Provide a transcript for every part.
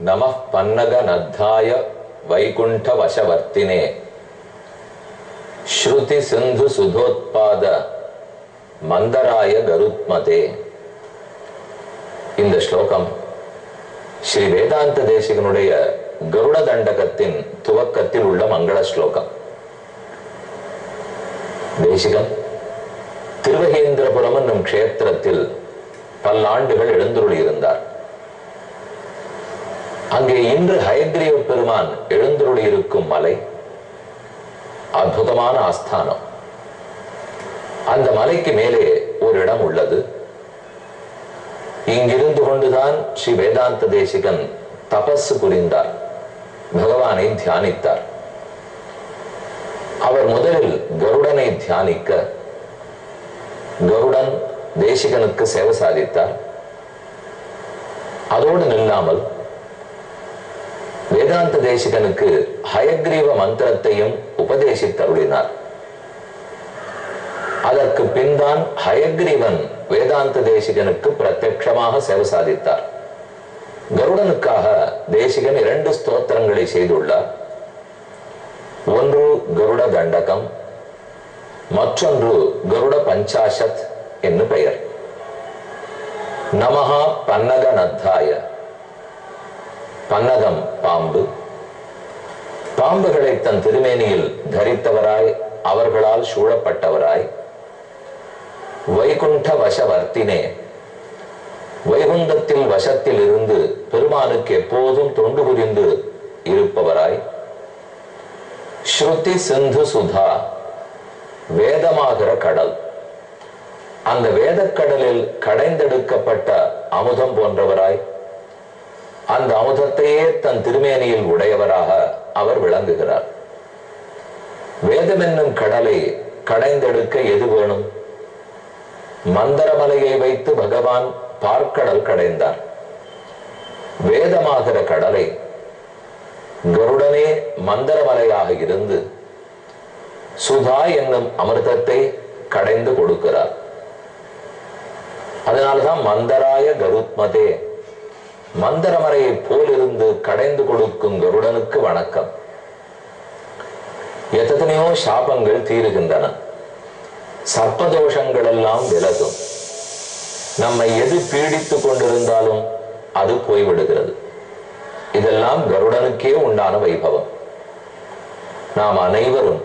நமः பன்னகநத்தாய வைகுண்ட வசவர்த்தினே ஸ்ருதி சிந்து சுதோத்பாத மந்தராய கருத்மதே. இந்த ஸ்லோகம் ஸ்ரீ வேதாந்த தேசிகனுடைய கருட தண்டகத்தின் துவக்கத்தில் உள்ள மங்கள ஸ்லோகம். தேசிகன் திருவகேந்திரபுரம் என்னும் க்ஷேத்திரத்தில் பல்லாண்டுகள் எழுந்துருளியிருந்தார். அங்கே இன்று ஹயக்ரீவ பெருமான் எழுந்துருளியிருக்கும் மலை அற்புதமான ஆஸ்தானம். அந்த மலைக்கு மேலே ஒரு இடம் உள்ளது. இங்கிருந்து கொண்டுதான் ஸ்ரீ வேதாந்த தேசிகன் தபசு புரிந்தார், பகவானை தியானித்தார். அவர் முதலில் கருடனை தியானிக்க கருடன் தேசிகனுக்கு சேவை சாதித்தார். அதோடு நில்லாமல் வேதாந்த தேசிகனுக்கு ஹயக்ரீவ மந்திரத்தையும் உபதேசித்தருளினார். அதற்கு பின்தான் ஹயக்ரீவன் வேதாந்த தேசிகனுக்கு பிரத்யட்சமாக சேவை சாதித்தார். கருடனுக்காக தேசிகன் 2 ஸ்தோத்திரங்களை செய்துள்ளார். ஒன்று கருட தண்டகம், மற்றொன்று கருட பஞ்சாசத் என்று பெயர். நமஹா பன்னகநத்தாய. பன்னகம் பாம்பு. பாம்புகளை தன் திருமேனியில் தரித்தவராய், அவர்களால் சூழப்பட்டவராய், வைகுண்ட வசவர்த்தினே, வைகுந்தத்தில் வசத்தில் இருந்து பெருமானுக்கு எப்போதும் தொண்டு புரிந்து இருப்பவராய், ஸ்ருதி சிந்து சுதா, வேதமாகிற கடல், அந்த வேதக்கடலில் கடைந்தெடுக்கப்பட்ட அமுதம் போன்றவராய், அந்த அமுதத்தையே தன் திருமேனியில் உடையவராக அவர் விளங்குகிறார். வேதம் என்னும் கடலை கடைந்தெடுக்க எது வேணும்? மந்தரமலையை வைத்து பகவான் பார்க்கடல் கடைந்தார். வேதமாகிற கடலை கருடனே மந்தரமலையாக இருந்து சுதா என்னும் அமிர்தத்தை கடைந்து கொடுக்கிறார். அதனால்தான் மந்தராய கருத்மதே, மந்தரமலையை போலிருந்து கடைந்து கொடுக்கும் கருடனுக்கு வணக்கம். எத்தனையோ சாபங்கள் தீருகின்றன, சர்ப்பதோஷங்கள் எல்லாம் விலகும். நம்மை எது பீடித்துக் கொண்டிருந்தாலும் அது போய்விடுகிறது. இதெல்லாம் கருடனுக்கே உண்டான வைபவம். நாம் அனைவரும்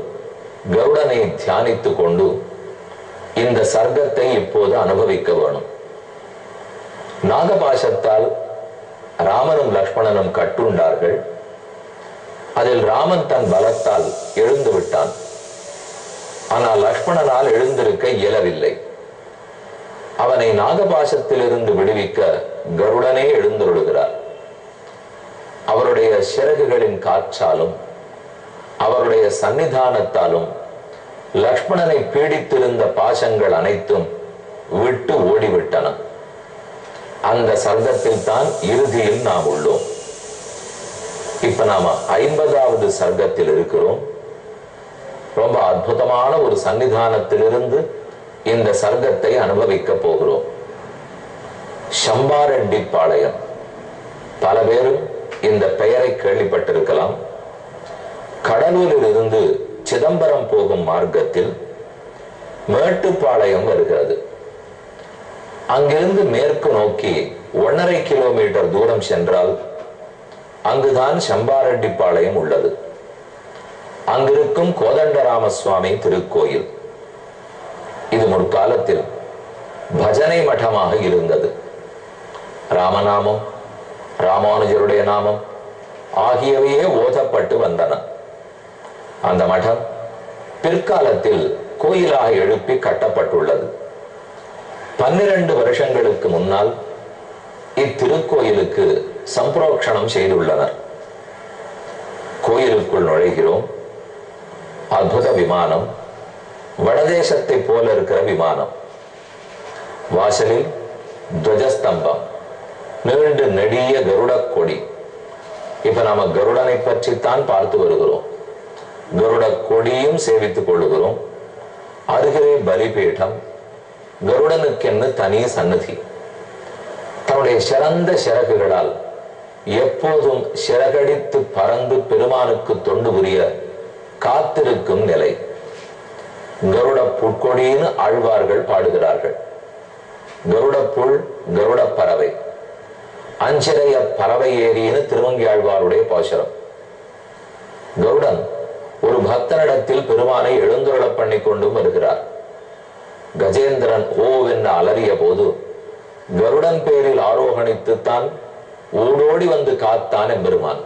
கருடனை தியானித்துக் கொண்டு இந்த சர்க்கத்தை இப்போது அனுபவிக்க வேணும். நாகபாசத்தால் ராமனும் லக்ஷ்மணனும் கட்டுண்டார்கள். அதில் ராமன் தன் பலத்தால் எழுந்து விட்டான். ஆனால் லக்ஷ்மணனால் எழுந்திருக்க இயலவில்லை. அவனை நாகபாசத்திலிருந்து விடுவிக்க கருடனே எழுந்தருளுகிறார். அவருடைய சிறகுகளின் காற்றாலும் அவருடைய சன்னிதானத்தாலும் லக்ஷ்மணனை பீடித்திருந்த பாசங்கள் அனைத்தும் விட்டு ஓடிவிட்டன. அந்த சர்க்கத்தில் தான் இறுதியில் நாம் உள்ளோம். இப்ப நாம 50வது சர்க்கத்தில் இருக்கிறோம். ரொம்ப அற்புதமான ஒரு சன்னிதானத்திலிருந்து இந்த சர்க்கத்தை அனுபவிக்க போகிறோம். சம்பாரெட்டிப்பாளையம். பல பேரும் இந்த பெயரை கேள்விப்பட்டிருக்கலாம். கடலூரில் இருந்து சிதம்பரம் போகும் மார்க்கத்தில் மேட்டுப்பாளையம் வருகிறது. அங்கிருந்து மேற்கு நோக்கி 1.5 கிலோமீட்டர் தூரம் சென்றால் அங்குதான் சம்பாரெட்டிப்பாளையம் உள்ளது. அங்கிருக்கும் கோதண்டராம சுவாமி திருக்கோயில். இது முற்காலத்தில் பஜனை மட்டமாக இருந்தது. ராமநாமம், ராமானுஜருடைய நாமம் ஆகியவையே ஓதப்பட்டு வந்தன. அந்த மடம் பிற்காலத்தில் கோயிலாக எழுப்பி கட்டப்பட்டுள்ளது. 12 வருஷங்களுக்கு முன்னால் இத்திருக்கோயிலுக்கு சம்பிரோக்ஷணம் செய்துள்ளனர். கோயிலுக்குள் நுழைகிறோம். அற்புத விமானம், வடதேசத்தை போல இருக்கிற விமானம். வாசலில் துவஜஸ்தம்பம், நீண்டு நெடிய கருட கொடி. இப்ப நாம கருடனை பற்றித்தான் பார்த்து வருகிறோம். கருட கொடியும் சேவித்துக் கொள்ளுகிறோம். அருகிலே பலிபீடம், கருடனுக்கென்று தனி சன்னதி. தன்னுடைய சிறந்த சிறகுகளால் எப்போதும் சிறகடித்து பறந்து பெருமானுக்கு தொண்டு புரிய காத்திருக்கும் நிலை. கருட புட்கொடின்னு ஆழ்வார்கள் பாடுகிறார்கள். கருடப்புள் கருட பறவை, அஞ்சிறைய பறவை ஏறின்னு திருவங்கி ஆழ்வாருடைய பாசுரம். கருடன் ஒரு பக்தனிடத்தில் பெருமானை எழுந்துருள பண்ணி கொண்டும் வருகிறார். கஜேந்திரன் ஓவென்று அலறிய போது கருடன் பேரில் ஆரோகணித்துத்தான் ஓடோடி வந்து காத்தான் எம்பெருமான்.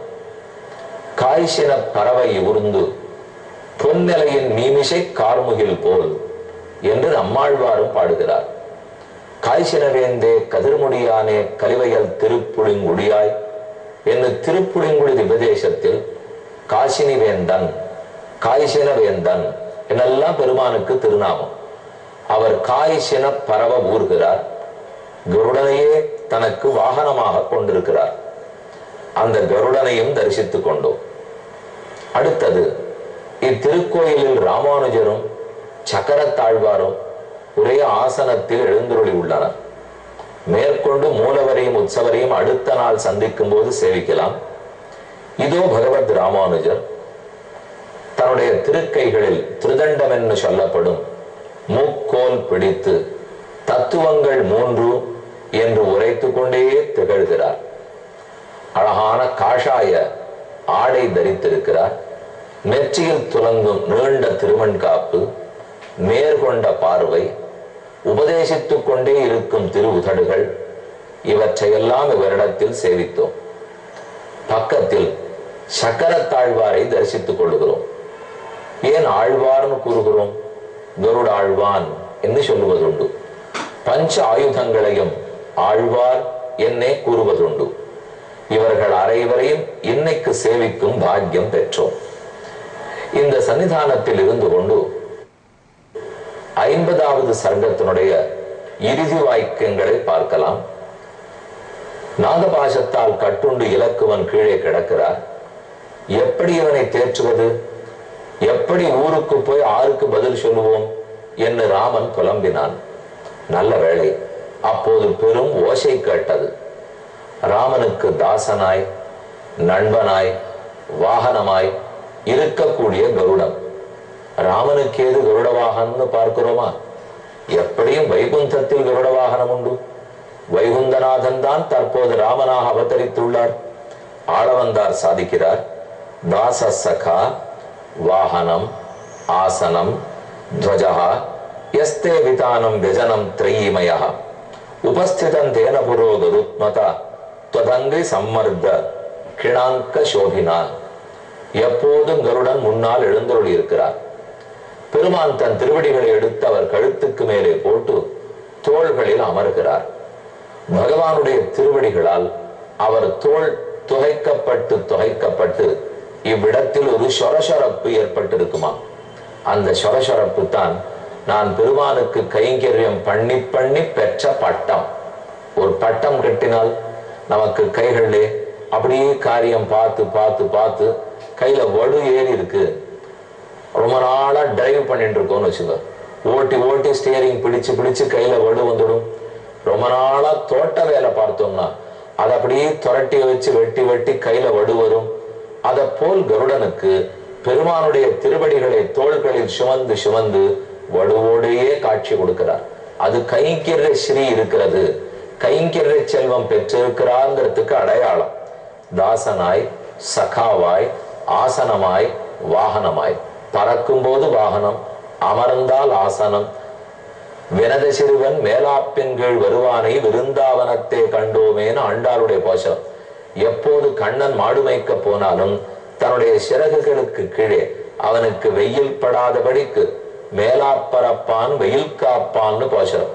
காய்ச்சின பறவை உருந்து பொன்னிலையின் மீமிசை கார்முகில் போல் என்று நம்மாழ்வாரும் பாடுகிறார். காய்ச்சினவேந்தே கதிர்முடியானே கலிவையல் திருப்புளிங்குடியாய் என்று திருப்புளிங்குடி உபதேசத்தில் காசினி வேந்தன், காய்ச்சின வேந்தன் என்னெல்லாம் பெருமானுக்கு திருநாமம். அவர் காய்ச்சின பரவ ஊர்கிறார். கருடனையே தனக்கு வாகனமாக கொண்டிருக்கிறார். அந்த கருடனையும் தரிசித்துக் கொண்டோம். அடுத்தது, இத்திருக்கோயிலில் ராமானுஜரும் சக்கரத்தாழ்வாரும் ஒரே ஆசனத்தில் எழுந்துருளி உள்ளனர். மேற்கொண்டு மூலவரையும் உற்சவரையும் அடுத்த நாள் சந்திக்கும் போது சேவிக்கலாம். இதோ பகவத் ராமானுஜர் தன்னுடைய திருக்கைகளில் திருதண்டம் என்று சொல்லப்படும் மூக்கோல் பிடித்து தத்துவங்கள் 3 என்று உரைத்து கொண்டே திகழ்கிறார். அழகான காஷாய ஆடை தரித்திருக்கிறார். நெற்றியில் துலங்கும் நீண்ட திருவண்காப்பு, நேர்கொண்ட பார்வை, உபதேசித்துக் கொண்டே இருக்கும் திரு உதடுகள், இவற்றையெல்லாம் இவரிடத்தில் சேவித்தோம். பக்கத்தில் சக்கரத்தாழ்வாரை தரிசித்துக் கொள்கிறோம். ஏன் ஆழ்வார்னு கூறுகிறோம்? கருட ஆழ்வான் என்று சொல்லுவதுண்டு. பஞ்ச ஆயுதங்களையும் ஆழ்வார் என்னே கூறுவதுண்டு. இவர்கள் அனைவரையும் இன்னைக்கு சேவிக்கும் பாக்கியம் பெற்றோம். இந்த சன்னிதானத்தில் இருந்து கொண்டு 50வது சர்க்கத்தினுடைய இறுதி வாக்கியங்களை பார்க்கலாம். நாகபாசத்தால் கட்டுண்டு இலக்குவன் கீழே கிடக்கிறார். எப்படி இவனை தேற்றுவது? எப்படி ஊருக்கு போய் ஆருக்கு பதில் சொல்லுவோம் என்று ராமன் புலம்பினான். நல்ல வேளை, அப்போது பெரும் ஓசை கேட்டது. ராமனுக்கு தாசனாய், நண்பனாய், வாகனமாய் இருக்கக்கூடிய கருடன். ராமனுக்கு ஏது கருட வாகனம்னு பார்க்கிறோமா? எப்படியும் வைகுந்தத்தில் கருட வாகனம் உண்டு. வைகுந்தநாதன் தான் தற்போது ராமனாக அவதரித்துள்ளார். ஆளவந்தார் சாதிக்கிறார், தாச சகா வாகனம் ஆசனம் துவஜா யஸ்தே விதானம் விஜனம் த்ரயீமயா உபஸ்திதம் தேன புரோ கருத்மதா துவதங்கி சம்மர்த கிணாங்க சோபினா. எப்போதும் கருடன் முன்னால் எழுந்தருளி இருக்கிறார். பெருமான் தன் திருவடிகளை எடுத்து அவர் கழுத்துக்கு மேலே போட்டு தோள்களில் அமர்கிறார். பகவானுடைய திருவடிகளால் அவர் தோள் துகைக்கப்பட்டு இவ்விடத்தில் ஒரு சொரசொரப்பு ஏற்பட்டிருக்குமா? அந்த சொரசொரப்பு தான் நான் பெருமானுக்கு கைங்கரியம் பண்ணி பண்ணி பெற்ற பட்டம். ஒரு பட்டம் கட்டினால் நமக்கு கைகளிலே அப்படியே காரியம் பார்த்து பார்த்து பார்த்து கையில வடு ஏறி இருக்கு. ரொம்ப நாளா டிரைவ் பண்ணிட்டு இருக்கோம்னு வச்சுக்கோ, ஓட்டி ஓட்டி ஸ்டியரிங் பிடிச்சு பிடிச்சு கையில வடு வந்துடும். ரொம்ப நாளா தோட்ட வேலை பார்த்தோம்னா அதை அப்படியே துரட்டி வச்சு வெட்டி வெட்டி கையில வடு வரும். அதை போல் கருடனுக்கு பெருமானுடைய திருவடிகளை தோள்களில் சுமந்து சுமந்து வடுவோடையே காட்சி கொடுக்கிறார். அது கைங்கரிய ஸ்ரீ இருக்கிறது, கைங்கரிய செல்வம் பெற்றிருக்கிறார்ங்கிறதுக்கு அடையாளம். தாசனாய், சகாவாய், ஆசனமாய், வாகனமாய். பறக்கும் போது வாகனம், அமர்ந்தால் ஆசனம். வினத சிறுவன் மேலாப்பின் கீழ் வருவானை விருந்தாவனத்தை கண்டோமேன்னு ஆண்டாளுடைய பாசனம். எப்போது கண்ணன் மாடு மேய்க்க போனாலும் தன்னுடைய சிறகுகளுக்கு கீழே அவனுக்கு வெயில் படாதபடிக்கு மேலாப்பரப்பான் வெயில் காப்பான்னு பாசனம்.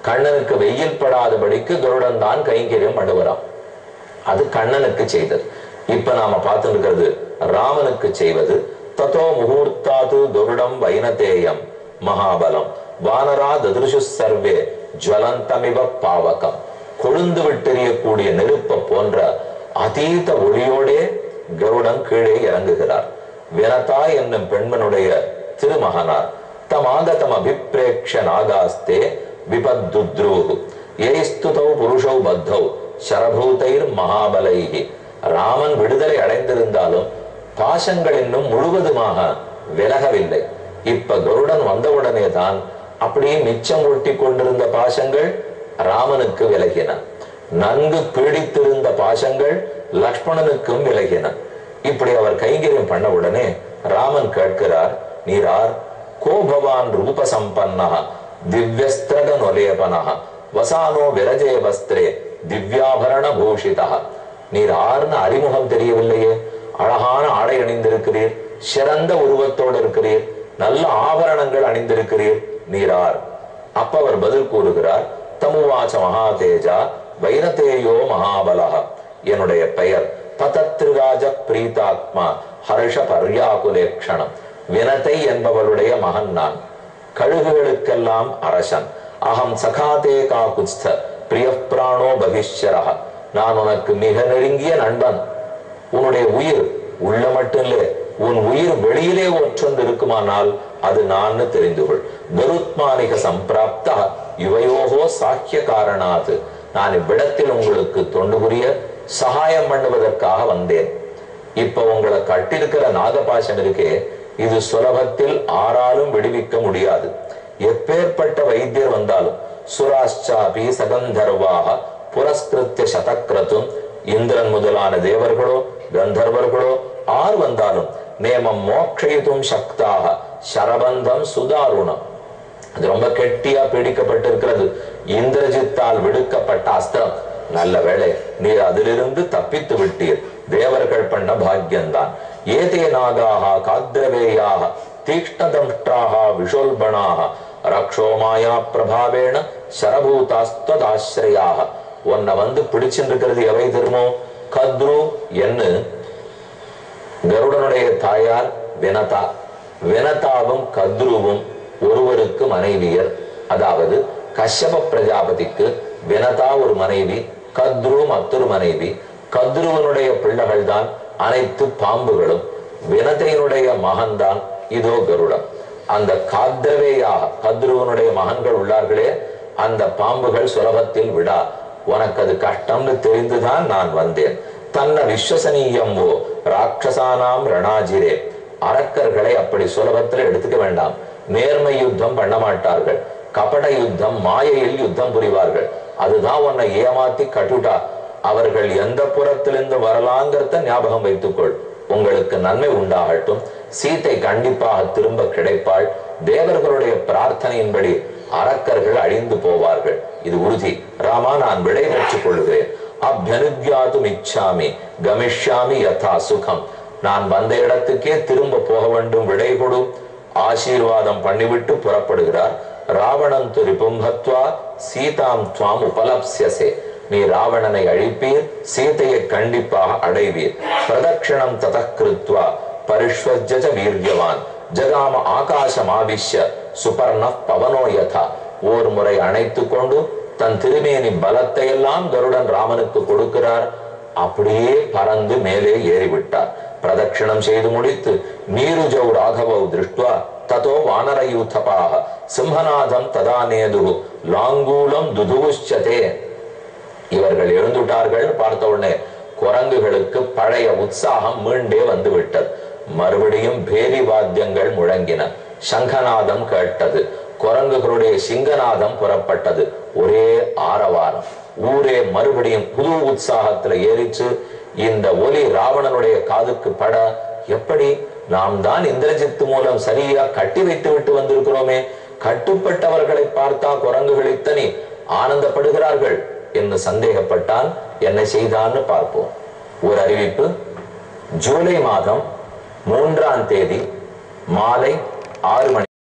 கண்ணனுக்கு வெயில் படாதபடிக்கு கருடன் தான் கைங்கரியம் பண்ணுவாராம். அது கண்ணனுக்கு செய்தது. இப்ப நாம பார்த்து இருக்கிறது ராமனுக்கு செய்வது. ததோ முகூர்த்தாது கருடம் வைனதேயம் மகாபலம் வானரா ததிருஷு சர்வே ஜுவலந்தமிவ பாவகம். கொழுந்து விட்டெறியக்கூடிய நெருப்ப போன்ற அதீத ஒளியோடே கருடன் கீழே இறங்குகிறார். வினதா என்னும் பெண்மனுடைய திருமகனார் தமாகதம் அபிப்ரேக்ஷ நாகாஸ்தே விபத்துத்ரூஹு ஏஸ்துதௌ புருஷௌ பத்தௌ சரபூதைர் மகாபலைஹி ராமன் விடுதலை அடைந்திருந்தாலும் பாசங்கள் இன்னும் முழுவதுமாக விலகவில்லை. இப்ப கருடன் வந்தவுடனே தான் அப்படியே மிச்சம் ஒட்டி கொண்டிருந்த பாசங்கள் ராமனுக்கு விலகின. நன்கு பீடித்திருந்த பாசங்கள் லக்ஷ்மணனுக்கும் விலகின. இப்படி அவர் கைங்கரியம் பண்ண உடனே ராமன் கேட்கிறார், நீரார்? கோபவான் ரூப சம்பன்னா திவ்யஸ்திரக நொலேபனா வசானோ விரஜே வஸ்திரே திவ்யாபரண பூஷிதா. நீர் ஆர்னு அறிமுகம் தெரியவில்லையே. அழகான ஆடை அணிந்திருக்கிறீர், சிறந்த உருவத்தோடு இருக்கிறீர், நல்ல ஆபரணங்கள் அணிந்திருக்கிறீர், நீரார்? அப்ப அவர் பதில் கூறுகிறார், தமுவாச்ச மகாதேஜா வைனதேயோ மகாபலா. என்னுடைய பெயர் பதத்ரிராஜ பிரீதாத்மா ஹர்ஷ பர்யாகுலேக்ஷணம். வினதை என்பவளுடைய மகன் நான். கழுகுகளுக்கெல்லாம் அரசன். அகம் சகாதே காகுஸ்த பிரிய பிராணோ பகிஷ்யரஹ. நான் உனக்கு மிக நெருங்கிய நண்பன். உன்னுடைய உயிர் உள்ள மட்டும் இல்லை, உன் உயிர் வெளியிலே ஒற்றொன்று இருக்குமானால் அது நான் தெரிந்து கொள். கருத்மானிக சம்பிராப்த யுவயோகோ சாக்கிய காரணாது. நான் இவ்விடத்தில் உங்களுக்கு தொண்டு புரிய சகாயம் பண்ணுவதற்காக வந்தேன். இப்ப உங்களை கட்டிருக்கிற நாகபாசம் இருக்கே, இது சுலபத்தில் ஆறாலும் விடுவிக்க முடியாது. எப்பேற்பட்ட வைத்தியர் வந்தாலும் சுராஷ்சாபி சகந்தர்வாக புரஸ்கிருத்திய சதக்ரதும், இந்திரன் முதலான தேவர்களோ கந்தர்வர்களோ ஆர் வந்தாலும் நேமம் மோக்ஷயித்தும் சக்தாக சரபந்தம் சுதாருணம். அது ரொம்ப கெட்டியா பீடிக்கப்பட்டிருக்கிறது. இந்திரஜித்தால் விடுக்கப்பட்ட அஸ்திரம். நல்ல வேளை நீர் அதிலிருந்து தப்பித்து விட்டீர். தேவர்கள் பண்ண பாக்கியம்தான். ஏதே நாகாக காத்ரவேயாக தீக்ஷ்ணதம்ஷ்டாக விஷோல்பணாக ரக்ஷோமாயா பிரபாவேண சரபூதாஸ்ததாஸ்ரயாக. உன்னை வந்து பிடிச்சிருக்கிறது எவை தெரியுமோ? கத்ரு என்று கருடனுடைய தாயார் வினதா. வினதாவும் கத்ருவும் ஒருவருக்கு மனைவியர். அதாவது கஷ்யப பிரஜாபதிக்கு வினதா ஒரு மனைவி, கத்ரு மற்றொரு மனைவி. கத்ருவனுடைய பிள்ளைகள் தான் அனைத்து பாம்புகளும். வினதையினுடைய மகன் தான் இதோ கருடம். அந்த காத்ரவேயாக கத்ருவனுடைய மகன்கள் உள்ளார்களே, அந்த பாம்புகள் சுலபத்தில் விடா. உனக்கு அது கஷ்டம்னு தெரிந்துதான் நான் வந்தேன். தன்ன விஸ்வசனீயம் ஓ ராட்சசானாம் ரணாஜிரே. அரக்கர்களை அப்படி சுலபத்தில் எடுத்துக்க வேண்டாம். நேர்மை யுத்தம் பண்ண மாட்டார்கள். கபட யுத்தம், மாயையில் யுத்தம் புரிவார்கள். அதுதான் உன்னை ஏமாத்தி கட்டுட்டா. அவர்கள் எந்த புறத்திலிருந்து வரலாங்கிறத ஞாபகம் வைத்துக்கொள். உங்களுக்கு நன்மை உண்டாகட்டும். சீத்தை கண்டிப்பாக திரும்ப கிடைப்பாள். தேவர்களுடைய பிரார்த்தனையின்படி அரக்கர்கள் அழிந்து போவார்கள். இது உறுதி. ராமா, நான் விடை பெற்றுக் கொள்கிறேன். அபியனுக்யாதும் இச்சாமி கமிஷ்யாமி யதா சுகம். நான் வந்த இடத்துக்கே திரும்ப போக வேண்டும். விடை கொடு. ஆசீர்வாதம் பண்ணிவிட்டு புறப்படுகிறார். ராவணன் துரிபும் ஹத்வா சீதாம் துவாம் உபலப்ஸ்யசே. நீ ராவணனை அழிப்பீர், சீதையை கண்டிப்பாக அடைவீர். பிரதட்சிணம் ததக்ருத்வா பரிஷ்வஜ்ஜ வீரியவான் ஜகாம ஆகாசம் ஆவிஷ்ய சுபர்ண பவனோ யதா. ஓர் முறை அணைத்து கொண்டு தன் திருமேனி பலத்தை எல்லாம் கருடன் ராமனுக்கு கொடுக்கிறார். அப்படியே பறந்து மேலே ஏறிவிட்டார். பிரதட்சிணம் செய்து முடித்து நீருஜௌ ராகவௌ திருஷ்டுவா ததோ வானரயூதபாக சிம்ஹநாதம் ததா நேது லாங்கூலம் துதுவுஷ்சதே. இவர்கள் எழுந்துட்டார்கள். பார்த்த உடனே குரங்குகளுக்கு பழைய உற்சாகம் மீண்டே வந்து விட்டது. மறுபடியும் பேரி வாத்தியங்கள் முழங்கின. சங்கநாதம் கேட்டது. குரங்குகளுடைய சிங்கநாதம் புறப்பட்டது. ஒரே ஆரவாரம். ஊரே மறுபடியும் புது உற்சாகத்துல ஏறிச்சு. இந்த ஒலி ராவணனுடைய காதுக்கு பட, எப்படி நாம் தான் இந்திரஜித்து மூலம் சரியா கட்டி வைத்து விட்டு வந்திருக்கிறோமே, கட்டுப்பட்டவர்களை பார்த்தா குரங்குகள் இத்தனை ஆனந்தப்படுகிறார்கள் என்று சந்தேகப்பட்டான். என்ன செய்தான்னு பார்ப்போம். ஒரு அறிவிப்பு. ஜூலை மாதம் 3ஆம் தேதி மாலை 6 மணி